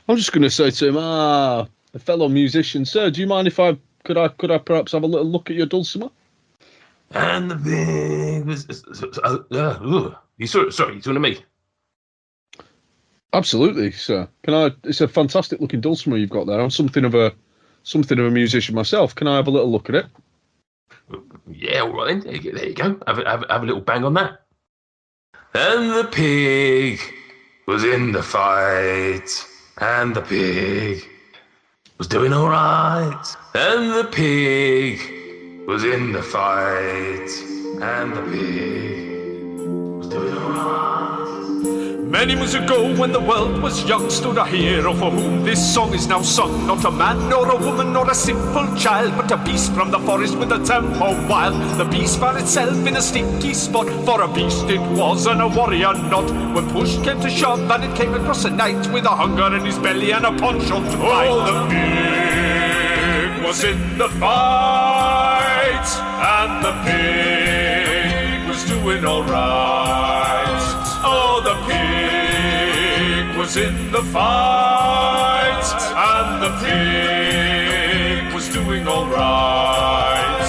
I'm just going to say to him, a fellow musician, sir, do you mind if could I perhaps have a little look at your dulcimer? And the pig was. You sorry, you talking to me? Absolutely, sir. It's a fantastic looking dulcimer you've got there. I'm something of a musician myself. Can I have a little look at it? Yeah, all right then. There you go. Have a little bang on that. And the pig was in the fight, and the pig was doing all right. And the pig was in the fight, and the pig was doing all right. Many moons ago, when the world was young, stood a hero for whom this song is now sung. Not a man, nor a woman, nor a simple child, but a beast from the forest with a temper wild. The beast found itself in a stinky spot, for a beast it was and a warrior not. When push came to shove, and it came across a knight with a hunger in his belly and a punch on to bite. Oh, the pig was in the fight, and the pig was doing all right. Oh, the pig was in the fight, and the pig was doing all right.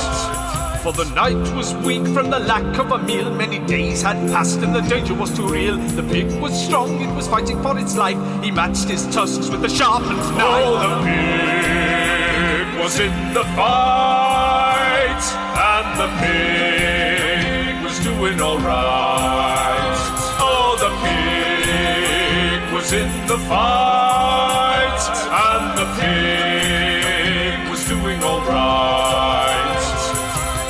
For the knight was weak from the lack of a meal. Many days had passed and the danger was too real. The pig was strong, it was fighting for its life. He matched his tusks with a sharpened knife. Oh, the pig was in the fight, and the pig was doing all right. The pig was in the fight, and the pig was doing all right.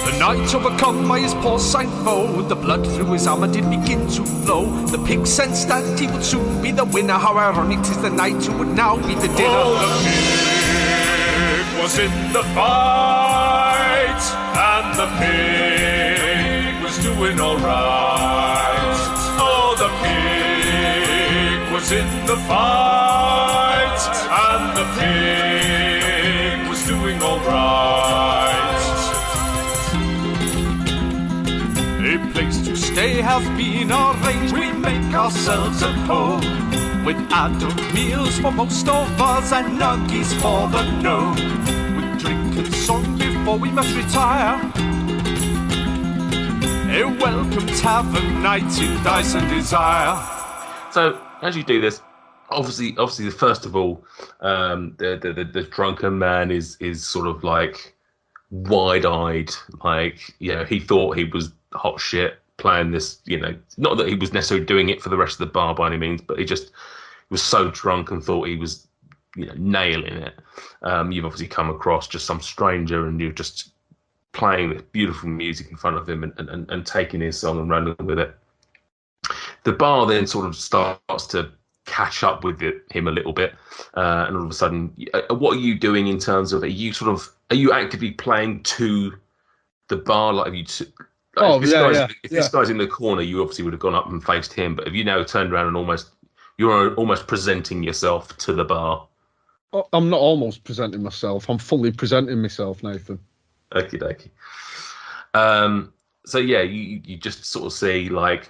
The knight, overcome by his porcine foe, the blood through his armor did begin to flow. The pig sensed that he would soon be the winner. How ironic 'tis the knight who would now be the dinner. Oh, the pig was in the fight, and the pig was doing all right. The pig was in the fight, and the pig was doing all right. A place to stay has been arranged. We make ourselves at home, with adult meals for most of us and nuggies for the gnome. With drink and song before we must retire. A welcome tavern night in Dice and Desire. So as you do this, obviously, first of all, the drunken man is sort of like wide-eyed, like, you know, he thought he was hot shit playing this, you know, not that he was necessarily doing it for the rest of the bar by any means, but he was so drunk and thought he was, you know, nailing it. You've obviously come across just some stranger and you're just playing this beautiful music in front of him and taking his song and running with it. The bar then sort of starts to catch up with him a little bit, and all of a sudden, what are you doing in terms of, are you actively playing to the bar? Like, if this guy's in the corner, you obviously would have gone up and faced him, but have you now turned around and you're almost presenting yourself to the bar? I'm not almost presenting myself, I'm fully presenting myself, Nathan. Okie dokie. So yeah, you just sort of see like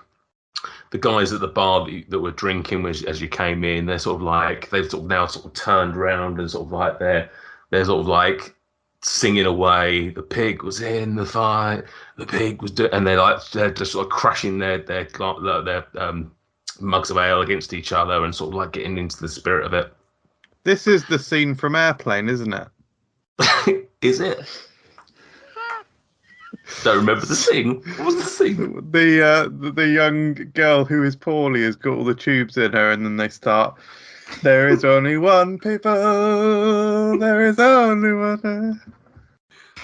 the guys at the bar that were drinking as you came in. They've sort of now turned around and sort of like they're sort of like singing away. The pig was in the fight. The pig was doing, and they're just sort of crashing their mugs of ale against each other and sort of like getting into the spirit of it. This is the scene from Airplane, isn't it? Is it? Don't remember the scene. What was the scene? The young girl who is poorly has got all the tubes in her, and then they start. There is only one people. There is only one,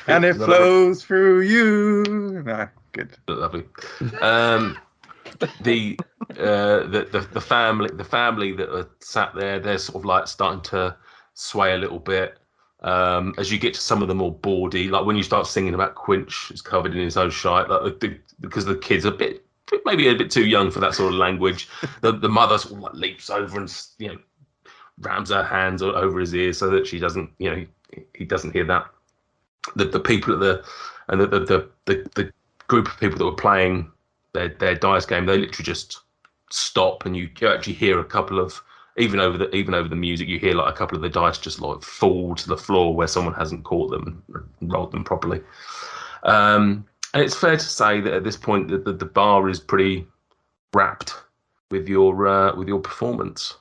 and it flows through you. No, good, lovely. The family that are sat there, they're sort of like starting to sway a little bit. As you get to some of the more bawdy, like when you start singing about Quinch is covered in his own shite, like because the kids are maybe a bit too young for that sort of language. The mother sort of like leaps over and, you know, rams her hands over his ears so that she doesn't, you know, he doesn't hear that. The people at the group of people that were playing their dice game, they literally just stop, and you actually hear a couple of even over the music, you hear like a couple of the dice just like fall to the floor where someone hasn't caught them and rolled them properly. And it's fair to say that at this point the bar is pretty wrapped with your performance.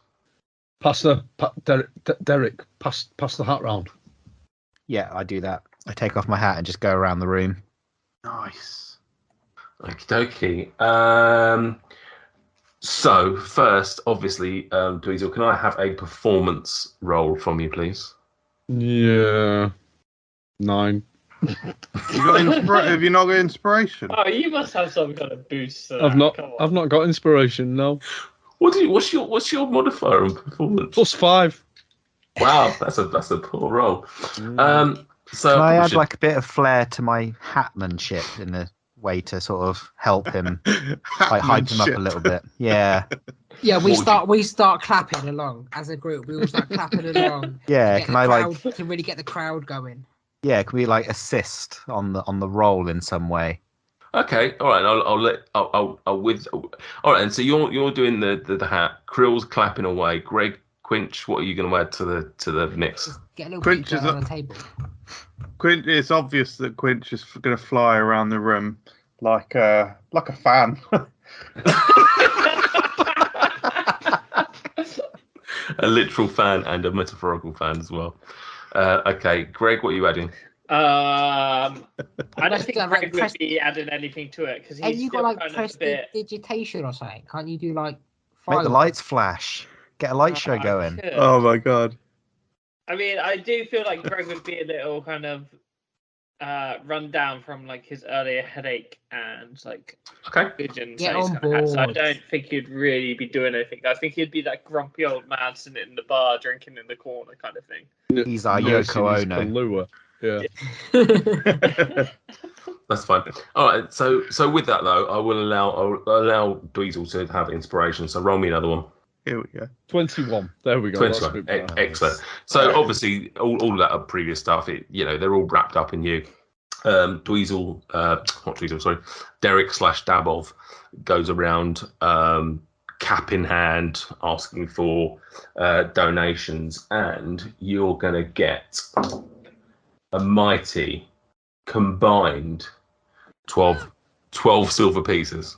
Derek, pass the hat round. Yeah, I do that. I take off my hat and just go around the room. Nice. Okie dokie. So first, obviously, Dweezil, can I have a performance roll from you, please? Yeah. 9. Have you not got inspiration? Oh, you must have some kind of boost. To I've that. not. Come on. I've not got inspiration. No. What's your modifier on performance? +5. Wow, that's a poor roll. So Can I add should- like a bit of flair to my hatmanship in a way to sort of help him, like hype him up a little bit? Yeah, Yeah, What would we start clapping along as a group. We all start clapping along. yeah. Get Can the I crowd, like? to really get the crowd going? Yeah, can we like assist on the roll in some way? Okay, all right. I'll with. All right, and so you're doing the hat. Krill's clapping away. Greg, Quinch, what are you going to add to the mix? Just get a little Quinch bit is on the table. It's obvious that Quinch is going to fly around the room like a fan. A literal fan and a metaphorical fan as well. Okay, Greg, what are you adding? I don't Let's think do that, Greg like, would press- be adding anything to it because And he's you still got like kind of a press bit. digitation or something? Can't you do like? Make the fireworks? lights flash. Get a light show I going. could. Oh my god. I mean, I do feel like Greg would be a little kind of run down from like his earlier headache and like Okay. vision. Get he's on kinda had, so I board. don't think he'd really be doing anything. I think he'd be that grumpy old man sitting in the bar drinking in the corner kind of thing. He's our Nursing Yoko his Ono. Kahlua. Yeah. That's fine. All right. So with that though, I'll allow Dweezil to have inspiration. So roll me another one. Here we go. 21. There we go. That's a 21. bit better. Excellent. So obviously all of that previous stuff, they're all wrapped up in you. Dweezil, not Dweezil, sorry, Derek / Dabov goes around cap in hand asking for donations, and you're going to get a mighty combined 12 silver pieces.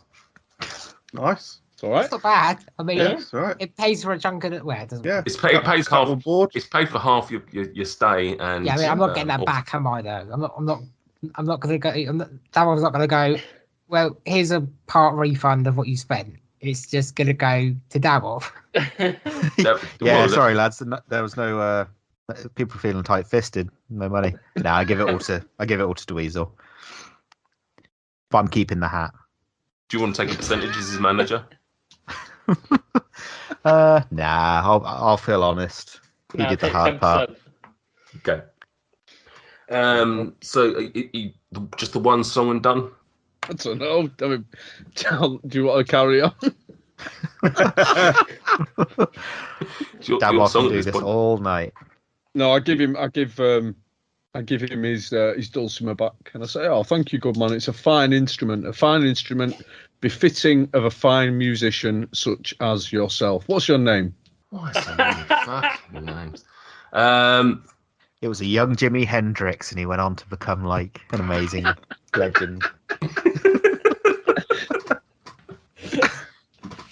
Nice. It's all right. It's not bad. I mean, Yeah, it's all right. it pays for a chunk of it. Well, it doesn't. Yeah. It pays half. Double board. It's paid for half your stay, and Yeah, I mean, I'm not getting that back, am I? Though I'm not going to go. That one's not going to go. Well, here's a part refund of what you spent. It's just going to go to Dabov. Yeah, sorry lads. There was no people feeling tight-fisted. No money. No, I give it all to Dweezil. But I'm keeping the hat. Do you want to take a percentage as his manager? Nah, I'll feel honest. He No, did the take hard part. 10%. Okay. So just the one song and done. I don't know. I mean, do you want to carry on? It's your Dabov song can at do this this point. all night. No, I give him his dulcimer back, and I say, "Oh, thank you, good man. It's a fine instrument befitting of a fine musician such as yourself. What's your name?" Why so many fucking names? It was a young Jimi Hendrix, and he went on to become like an amazing legend.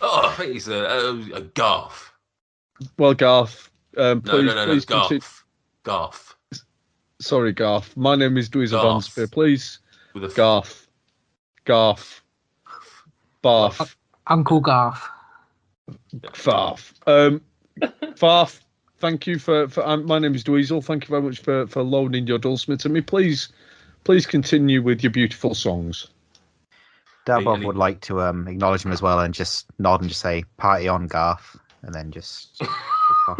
Oh, I think he's a Garth. Well, Garth, please, No, please continue. Garth Sorry, Garth. My name is Dweezil Garth. Vanspear. Please, with a Garth, Barth, Uncle Garth. Farf. Farf, thank you for my name is Dweezil. Thank you very much for loaning your dulcimer to me. Please continue with your beautiful songs. Dabov Any- would like to acknowledge him as well and just nod and just say, "Party on, Garth," and then just walk off.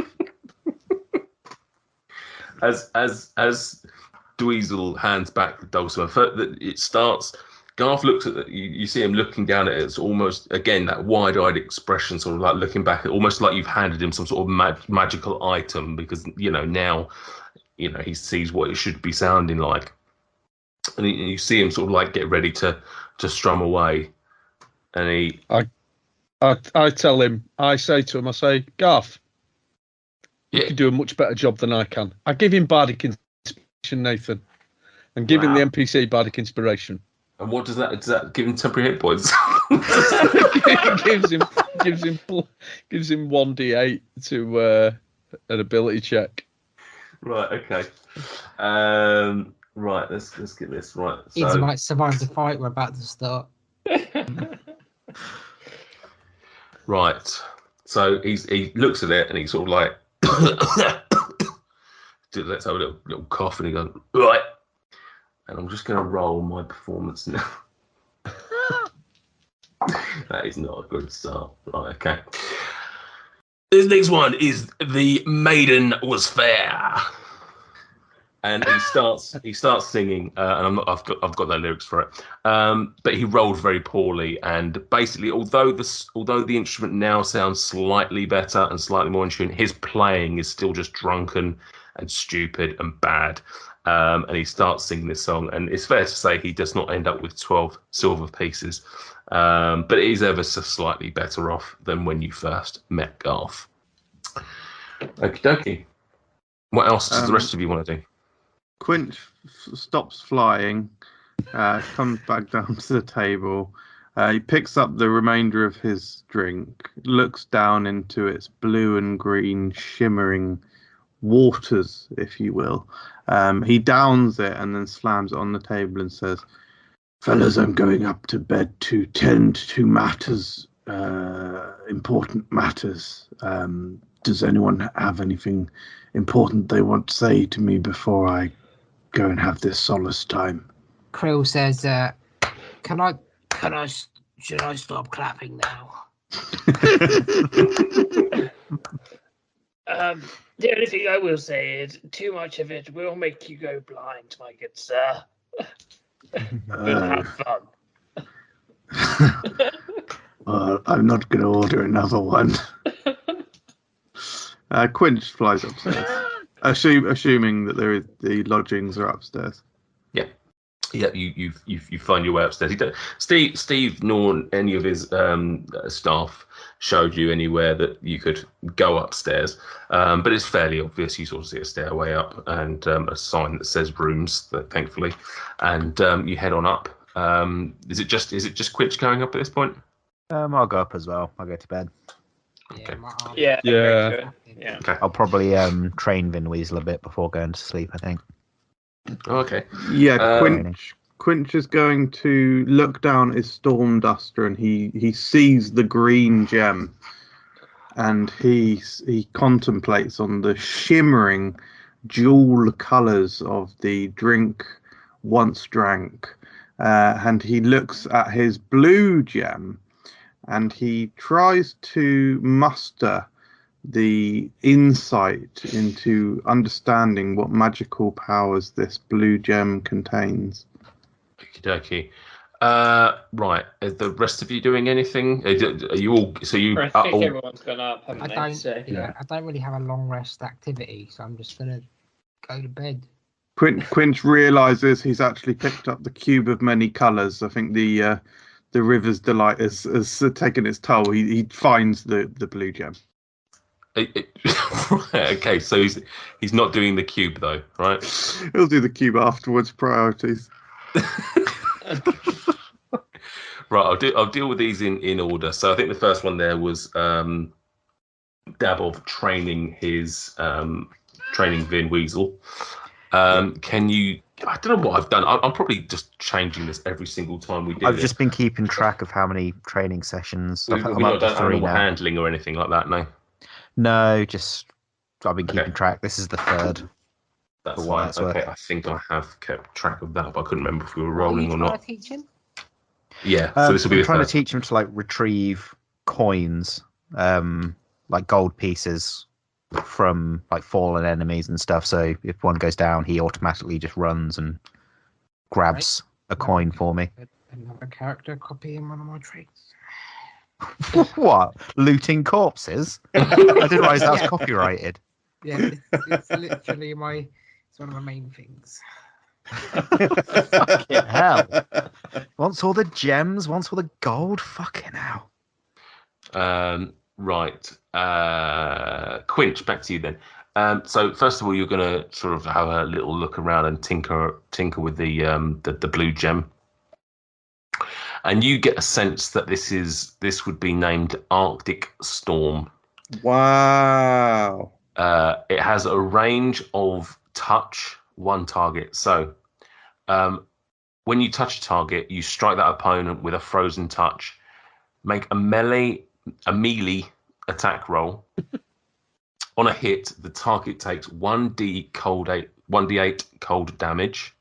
As Dweezil hands back the dulcimer, it starts. Garth looks at you see him looking down at it. It's almost again that wide-eyed expression, sort of like looking back, almost like you've handed him some sort of magical item, because now he sees what it should be sounding like, and you see him sort of like get ready to strum away, and I tell him, I say to him, I say, Garth, You can do a much better job than I can. I give him bardic inspiration, Nathan. I'm giving the NPC bardic inspiration. And what does that give him temporary hit points? gives him 1d8 to an ability check. Right. Okay. Right. Let's get this right. He might survive the fight we're about to start. Right. So he looks at it and he's sort of like, let's have a little cough, and he goes, right. And I'm just going to roll my performance now. That is not a good start. Right, okay. This next one is The Maiden Was Fair. And he starts singing, and I've got no lyrics for it. But he rolled very poorly, and basically, although the instrument now sounds slightly better and slightly more in tune, his playing is still just drunken and stupid and bad. And he starts singing this song, and it's fair to say he does not end up with 12 silver pieces, but it is ever so slightly better off than when you first met Garth. Okie dokie. What else does the rest of you want to do? Quinch stops flying, comes back down to the table. He picks up the remainder of his drink, looks down into its blue and green shimmering waters, if you will. He downs it and then slams it on the table and says, "Fellas, I'm going up to bed to tend to matters, important matters. Does anyone have anything important they want to say to me before I go and have this solace time?" Krill says, should I stop clapping now? The only thing I will say is, too much of it will make you go blind, my good sir. We'll have fun. Well, I'm not going to order another one. Quinch flies upstairs, assuming that the lodgings are upstairs. Yeah, you find your way upstairs. Steve nor any of his staff showed you anywhere that you could go upstairs, but it's fairly obvious. You sort of see a stairway up and a sign that says rooms, thankfully, and you head on up. Is it just Quinch going up at this point? I'll go up as well. I'll go to bed. Okay. Yeah. Okay. I'll probably train Vin Weasel a bit before going to sleep, I think. Okay. Yeah, Quinch is going to look down at his storm duster, and he sees the green gem, and he contemplates on the shimmering jewel colours of the drink once drank, and he looks at his blue gem, and he tries to muster the insight into understanding what magical powers this blue gem contains. Okie dokie. Right. Are the rest of you doing anything? Are you all? So you? I think everyone's gone up, haven't they? I don't really have a long rest activity, so I'm just gonna go to bed. Quinch realizes he's actually picked up the cube of many colors. I think the River's Delight has taken its toll. He finds the blue gem. Okay, so he's not doing the cube though, right? He'll do the cube afterwards. Priorities. Right, I'll deal with these in order. So I think the first one there was Dabov training his training Vin Weasel. Can you? I don't know what I've done. I'm probably just changing this every single time we do. I've just been keeping track of how many training sessions. We've not done animal handling or anything like that, no. No, just I've been keeping track. This is the third. That's fine. Okay, I think I have kept track of that, but I couldn't remember if we were rolling or not. Yeah, so this will be I'm trying to teach him to like retrieve coins, like gold pieces from like fallen enemies and stuff. So if one goes down, he automatically just runs and grabs a coin for me. Another character copying one of my traits. What? Looting corpses? I didn't realize that was copyrighted. Yeah, it's literally it's one of my main things. Fucking hell. Wants all the gems, wants all the gold. Fucking hell. Right. Quinch, back to you then. So first of all, you're going to sort of have a little look around and tinker with the blue gem, and you get a sense that this would be named Arctic Storm. Wow. It has a range of touch, one target. So when you touch a target, you strike that opponent with a frozen touch. Make a melee attack roll. On a hit, the target takes 1d8 cold damage.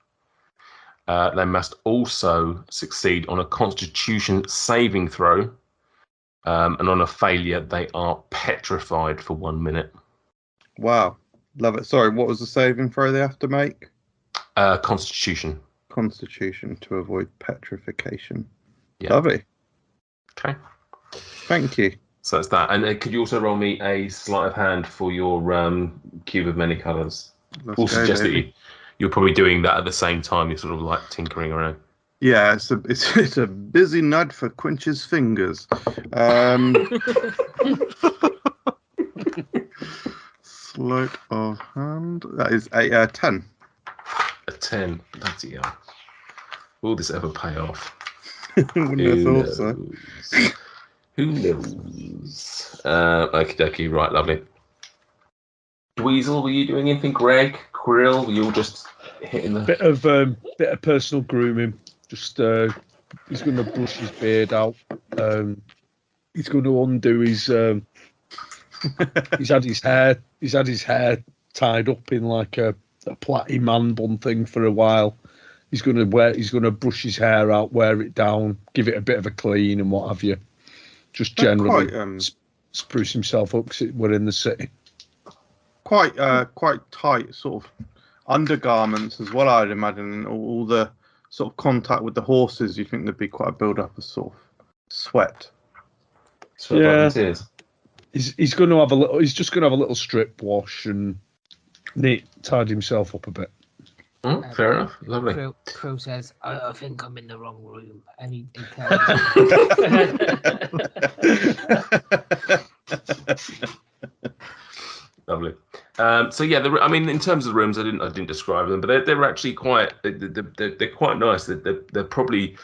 They must also succeed on a Constitution saving throw, and on a failure, they are petrified for 1 minute. Wow. Love it. Sorry, what was the saving throw they have to make? Constitution. Constitution to avoid petrification. Yeah. Lovely. Okay. Thank you. So that's that. And could you also roll me a sleight of hand for your cube of many colours? We'll suggest that you're probably doing that at the same time. You're sort of like tinkering around. Yeah, it's a busy night for Quinch's fingers. Sleight of hand. That is a 10. A 10. That's it. Will this ever pay off? Wouldn't have thought so. Who knows? Okie dokie, right, lovely. Dweezil, were you doing anything? Greg, Krill, were you all just hitting the bit of personal grooming? Just he's going to brush his beard out. He's going to undo his. He's had his hair tied up in like a plaity man bun thing for a while. He's going to brush his hair out, wear it down, give it a bit of a clean and what have you. Just generally spruce himself up because we're in the city. Quite tight sort of undergarments as well, I'd imagine. And all the sort of contact with the horses, you think there'd be quite a build-up of sort of sweat. Yeah. He's going to have a little. He's just going to have a little strip wash and tied himself up a bit. Oh, fair enough. Lovely. Krill says, I think I'm in the wrong room. And he Lovely. So yeah, I mean, in terms of the rooms, I didn't describe them, but they're actually quite. They're quite nice. They're probably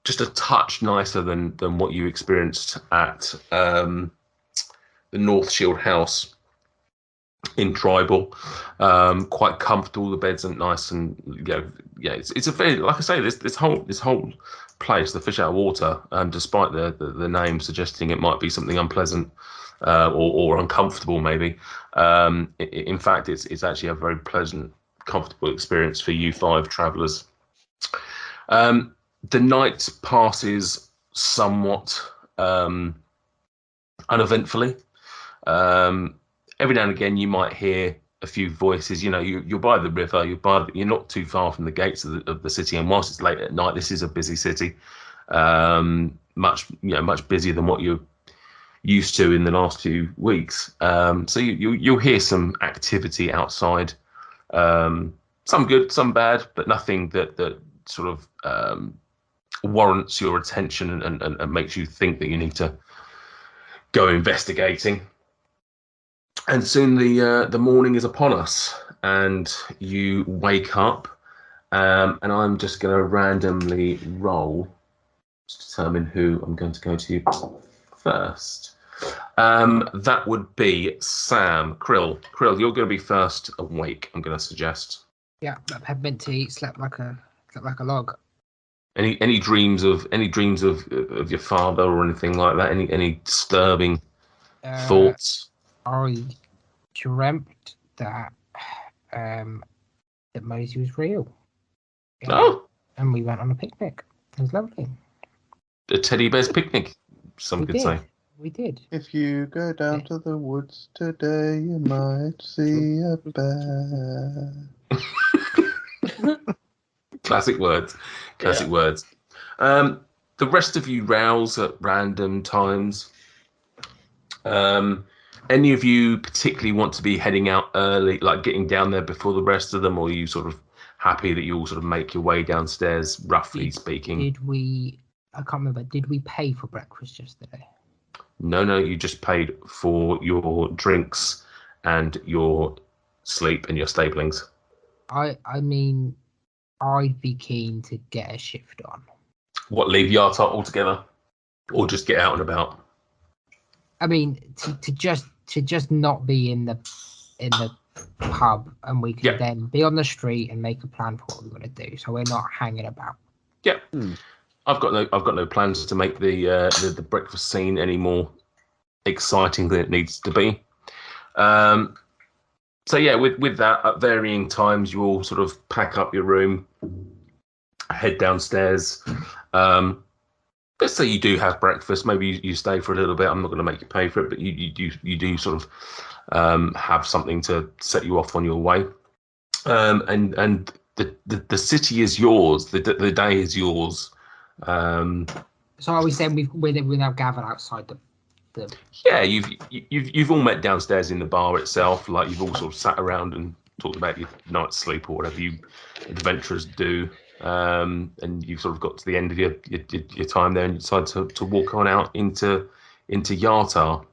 just a touch nicer than what you experienced at the North Shield House in Tribal. Quite comfortable. The beds are nice, and it's a very, like I say, this whole place, the Fish Out of Water, despite the name suggesting it might be something unpleasant or uncomfortable, maybe. In fact, it's actually a very pleasant, comfortable experience for you 5 travellers. The night passes somewhat uneventfully. Every now and again, you might hear a few voices. You know, you're by the river. You're not too far from the gates of the city. And whilst it's late at night, this is a busy city. Much busier than what you're used to in the last few weeks. So you'll hear some activity outside. Some good, some bad, but nothing that sort of warrants your attention and makes you think that you need to go investigating. And soon the morning is upon us, and you wake up, and I'm just going to randomly roll to determine who I'm going to go to first. That would be Sam. Krill, you're going to be first awake, I'm going to suggest. Yeah, that had meant to eat, slept like a log. Any dreams of your father or anything like that? Any disturbing thoughts? I dreamt that Mosey was real. Oh. And we went on a picnic. It was lovely. A teddy bear's picnic, some could say. We did. If you go down to the woods today, you might see a bear. Classic words. The rest of you rouse at random times. Any of you particularly want to be heading out early, like getting down there before the rest of them, or are you sort of happy that you all sort of make your way downstairs, roughly speaking? I can't remember, did we pay for breakfast yesterday? No, you just paid for your drinks and your sleep and your stablings. I mean, I'd be keen to get a shift on. What, leave Yartar altogether, or just get out and about? I mean, to just not be in the pub, and we can then be on the street and make a plan for what we want to do, so we're not hanging about. Yeah, I've got no plans to make the breakfast scene any more exciting than it needs to be. So yeah, with that, at varying times, you all sort of pack up your room, head downstairs. Let's say you do have breakfast. Maybe you stay for a little bit. I'm not going to make you pay for it, but you do sort of have something to set you off on your way. And the city is yours. The day is yours. So are we saying we're now gathered outside the? Yeah, you've all met downstairs in the bar itself. Like, you've all sort of sat around and talked about your night's sleep or whatever you adventurers do. And you've sort of got to the end of your time there, and you decide to walk on out into Yartar.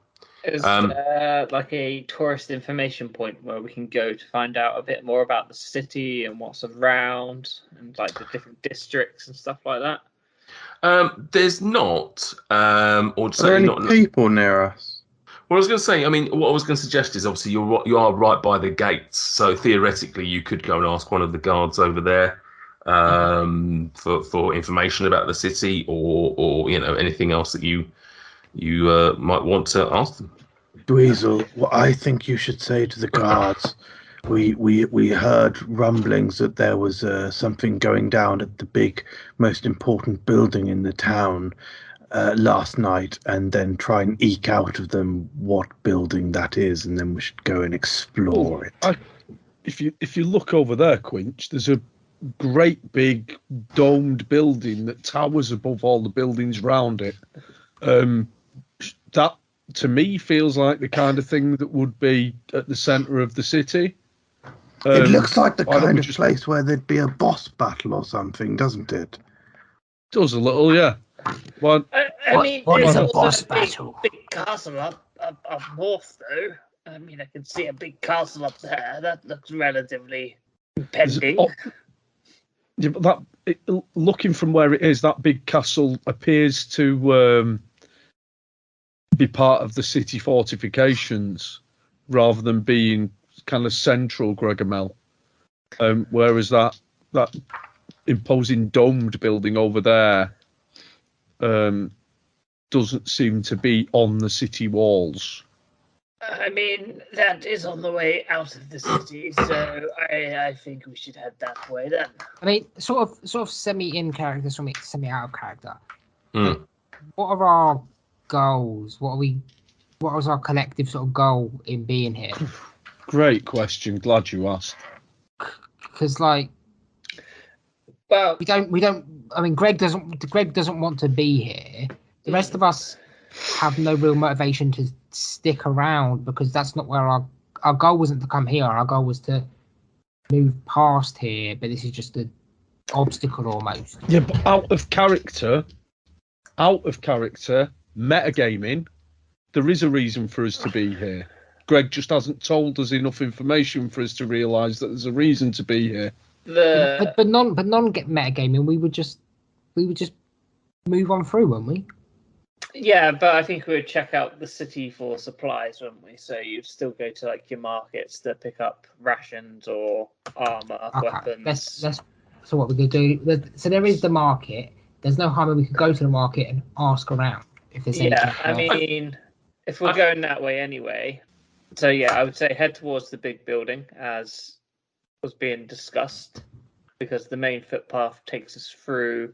Is there like a tourist information point where we can go to find out a bit more about the city and what's around, and like the different districts and stuff like that? There's not, or Are there any not people near us? Well, I was going to say, I mean, what I was going to suggest is, obviously you are right by the gates, so theoretically you could go and ask one of the guards over there for information about the city, or anything else that you might want to ask them. Dweezil, what I think you should say to the guards, we heard rumblings that there was something going down at the big, most important building in the town last night, and then try and eke out of them what building that is, and then we should go and explore it. If you look over there, Quinch, there's a great big domed building that towers above all the buildings round it. That to me feels like the kind of thing that would be at the centre of the city. It looks like the kind of place where there'd be a boss battle or something, doesn't it? Does a little, yeah. I mean, what there's is a also boss a battle? big castle up north, though. I mean, I can see a big castle up there. That looks relatively impending. Yeah, but looking from where it is, that big castle appears to be part of the city fortifications rather than being kind of central Gregomel. Whereas that imposing domed building over there doesn't seem to be on the city walls. I mean, that is on the way out of the city, so I think we should head that way then. I mean, sort of semi-in character, semi-out of character. Mm. What are our goals? What was our collective sort of goal in being here? Great question. Glad you asked. Because well, we don't. I mean, Greg doesn't want to be here. The rest of us have no real motivation to stick around, because that's not where our goal wasn't to come here. Our goal was to move past here, but this is just an obstacle almost. Yeah, but out of character, metagaming, there is a reason for us to be here. Greg just hasn't told us enough information for us to realise that there's a reason to be here. But non get metagaming, we would just move on through, wouldn't we? Yeah, but I think we would check out the city for supplies, wouldn't we? So you'd still go to like your markets to pick up rations or armor, weapons. So what we could do? So there is the market. There's no harm in we could go to the market and ask around if there's anything. Yeah, I mean, if we're going that way anyway. So yeah, I would say head towards the big building as was being discussed, because the main footpath takes us through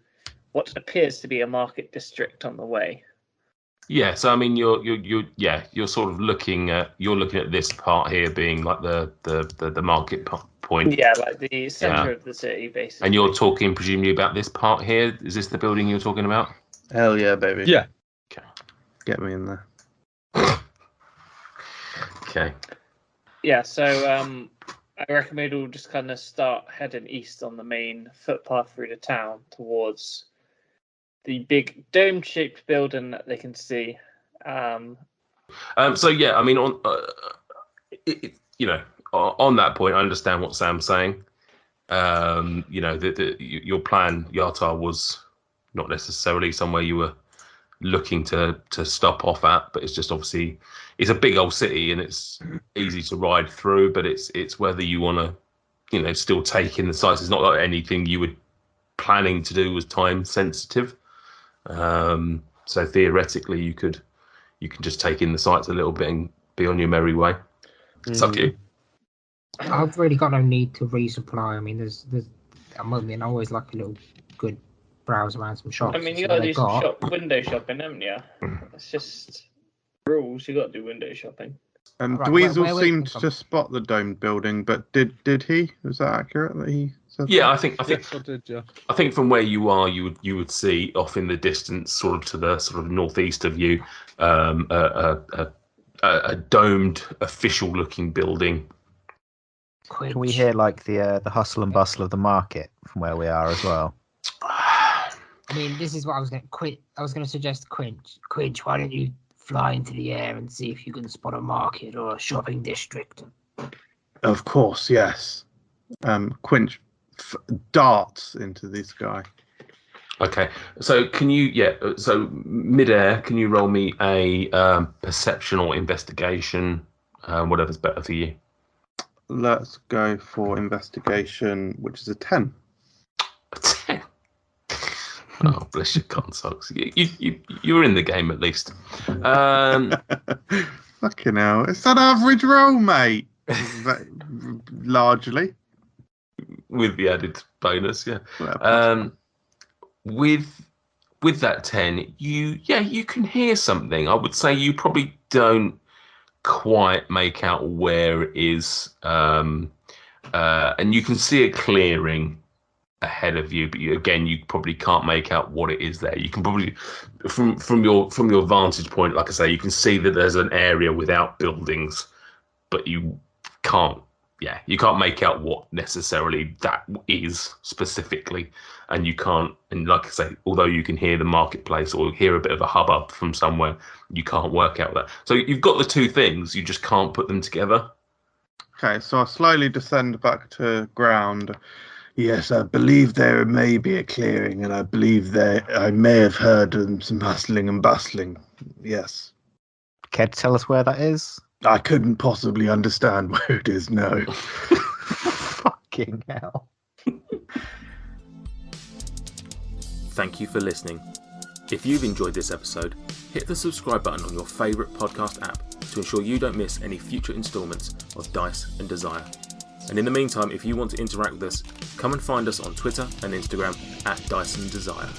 what appears to be a market district on the way. Yeah, so I mean, you're sort of looking at this part here being like the market point. Yeah, like the center of the city, basically. And you're talking presumably about this part here. Is this the building you're talking about? Hell yeah, baby. Yeah. Okay. Get me in there. Okay. Yeah, so I recommend we'll just kind of start heading east on the main footpath through the town towards the big dome-shaped building that they can see. So yeah, I mean, on that point, I understand what Sam's saying. Your plan, Yatar, was not necessarily somewhere you were looking to stop off at, but it's just obviously it's a big old city and it's easy to ride through, but it's whether you want to, still take in the sights. It's not like anything you were planning to do was time sensitive. So theoretically, you can just take in the sights a little bit and be on your merry way. It's up to you. I've really got no need to resupply. I mean, there's I always like a little good browse around some shops. I mean, you gotta do some window shopping, haven't you? It's just rules. You gotta do window shopping. Dweezil seemed to spot the domed building, but did he? Was that accurate that he said? Yeah, that? I think I did. Yeah. I think from where you are, you would see off in the distance, sort of to the sort of northeast of you, a domed, official-looking building. Can we hear like the hustle and bustle of the market from where we are as well? I mean, this is what I was going to I was going to suggest Quinch. Quinch, why don't you fly into the air and see if you can spot a market or a shopping district? Of course, yes. Quinch darts into the sky. Okay, so so midair, can you roll me a perception or investigation, whatever's better for you? Let's go for investigation, which is a 10. A 10? Oh, bless your consoles. You're in the game at least. Fucking hell. It's an average roll, mate. Largely. With the added bonus, yeah. With that 10, you can hear something. I would say you probably don't quite make out where it is, and you can see a clearing ahead of you, but you probably can't make out what it is there. You can probably from your vantage point, like I say, you can see that there's an area without buildings, but you can't make out what necessarily that is specifically, and like I say, although you can hear the marketplace or hear a bit of a hubbub from somewhere, you can't work out that. So you've got the two things, you just can't put them together. Okay, so I slowly descend back to ground. Yes, I believe there may be a clearing, and I believe I may have heard some hustling and bustling. Yes. Care to tell us where that is? I couldn't possibly understand where it is, no. Fucking hell. Thank you for listening. If you've enjoyed this episode, hit the subscribe button on your favourite podcast app to ensure you don't miss any future instalments of Dice and Desire. And in the meantime, if you want to interact with us, come and find us on Twitter and Instagram at Dice and Desire.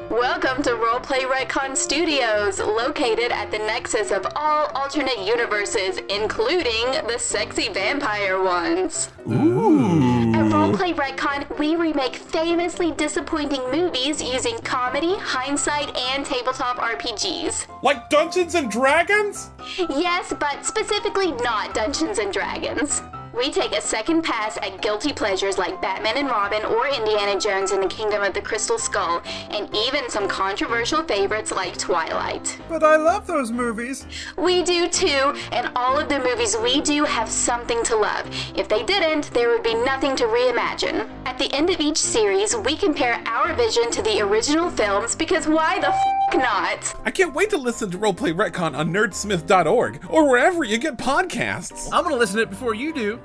Welcome to Roleplay Retcon Studios, located at the nexus of all alternate universes, including the sexy vampire ones. Ooh. At Roleplay Retcon, we remake famously disappointing movies using comedy, hindsight, and tabletop RPGs. Like Dungeons and Dragons? Yes, but specifically not Dungeons and Dragons. We take a second pass at guilty pleasures like Batman and Robin or Indiana Jones and the Kingdom of the Crystal Skull, and even some controversial favorites like Twilight. But I love those movies. We do too, and all of the movies we do have something to love. If they didn't, there would be nothing to reimagine. At the end of each series, we compare our vision to the original films, because why the not? I can't wait to listen to Roleplay Retcon on nerdsmith.org or wherever you get podcasts. I'm gonna listen to it before you do.